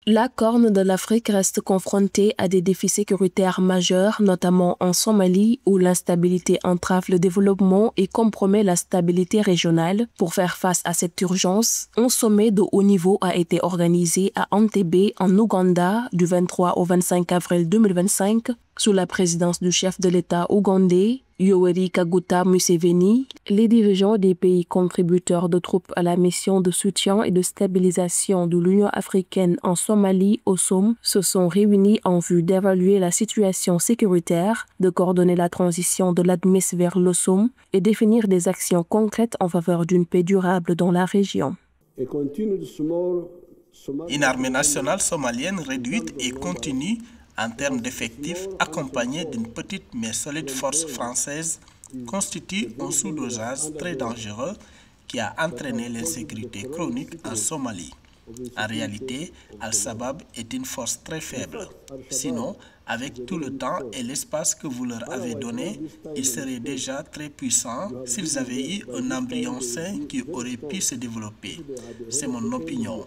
La Corne de l'Afrique reste confrontée à des défis sécuritaires majeurs, notamment en Somalie, où l'instabilité entrave le développement et compromet la stabilité régionale. Pour faire face à cette urgence, un sommet de haut niveau a été organisé à Entebbe, en Ouganda, du 23 au 25 avril 2025, sous la présidence du chef de l'État ougandais, Yoweri Kaguta Museveni. Les dirigeants des pays contributeurs de troupes à la mission de soutien et de stabilisation de l'Union africaine en Somalie, AUSOM, se sont réunis en vue d'évaluer la situation sécuritaire, de coordonner la transition de l'ADMIS vers l'AUSOM et définir des actions concrètes en faveur d'une paix durable dans la région. Une armée nationale somalienne réduite et continue en termes d'effectifs, accompagnée d'une petite mais solide force française, constitue un sous-dosage très dangereux qui a entraîné l'insécurité chronique en Somalie. En réalité, Al-Shabaab est une force très faible. Sinon, avec tout le temps et l'espace que vous leur avez donné, ils seraient déjà très puissants s'ils avaient eu un embryon sain qui aurait pu se développer. C'est mon opinion.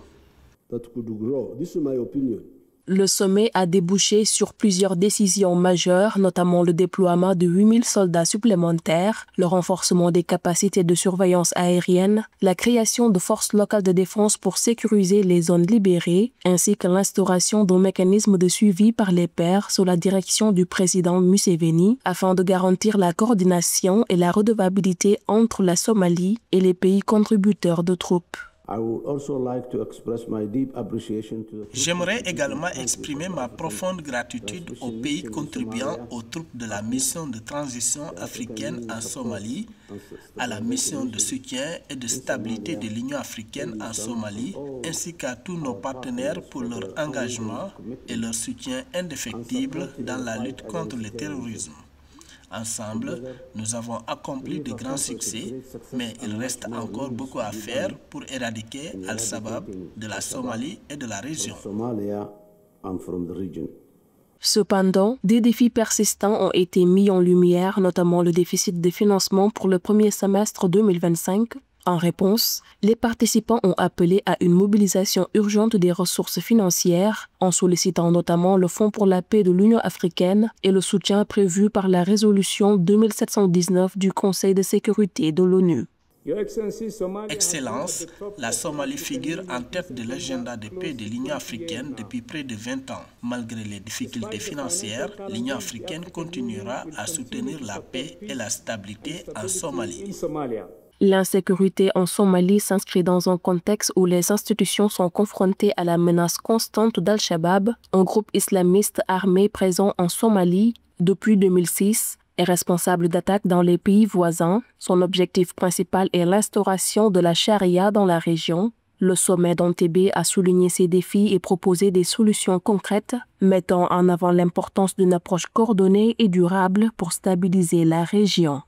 Le sommet a débouché sur plusieurs décisions majeures, notamment le déploiement de 8000 soldats supplémentaires, le renforcement des capacités de surveillance aérienne, la création de forces locales de défense pour sécuriser les zones libérées, ainsi que l'instauration d'un mécanisme de suivi par les pairs sous la direction du président Museveni, afin de garantir la coordination et la redevabilité entre la Somalie et les pays contributeurs de troupes. J'aimerais également exprimer ma profonde gratitude aux pays contribuant aux troupes de la mission de transition africaine en Somalie, à la mission de soutien et de stabilité de l'Union africaine en Somalie, ainsi qu'à tous nos partenaires pour leur engagement et leur soutien indéfectible dans la lutte contre le terrorisme. Ensemble, nous avons accompli de grands succès, mais il reste encore beaucoup à faire pour éradiquer Al-Shabaab de la Somalie et de la région. Cependant, des défis persistants ont été mis en lumière, notamment le déficit de financement pour le premier semestre 2025. En réponse, les participants ont appelé à une mobilisation urgente des ressources financières, en sollicitant notamment le Fonds pour la paix de l'Union africaine et le soutien prévu par la résolution 2719 du Conseil de sécurité de l'ONU. Excellence, la Somalie figure en tête de l'agenda de paix de l'Union africaine depuis près de 20 ans. Malgré les difficultés financières, l'Union africaine continuera à soutenir la paix et la stabilité en Somalie. L'insécurité en Somalie s'inscrit dans un contexte où les institutions sont confrontées à la menace constante d'Al-Shabaab, un groupe islamiste armé présent en Somalie depuis 2006 et responsable d'attaques dans les pays voisins. Son objectif principal est l'instauration de la charia dans la région. Le sommet d'Entebbe a souligné ces défis et proposé des solutions concrètes, mettant en avant l'importance d'une approche coordonnée et durable pour stabiliser la région.